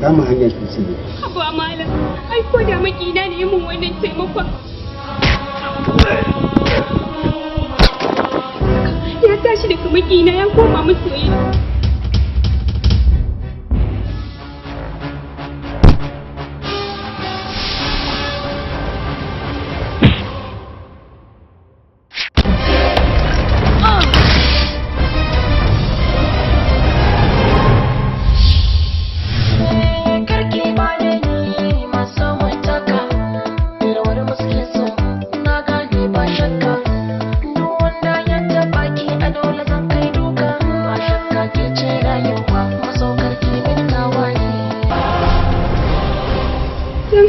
kama hanyar tusi ne. Haba malam, ai ko da makina ne mun wannan taimakon. Ya tashi daga makina ya koma masoyi.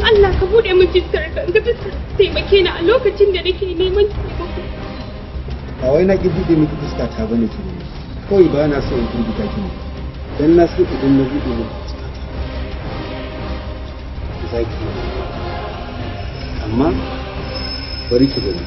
Allah ka bude min fiskar ka ga fiskar taimake ni a lokacin da nake neman taimako. Ba wai na ki bude miki fuska ta bane ki. Kawai ba na so in firgita ki ne. Dan na so idan na bude miki fuska ta. Zaki. Amma bari ki gani.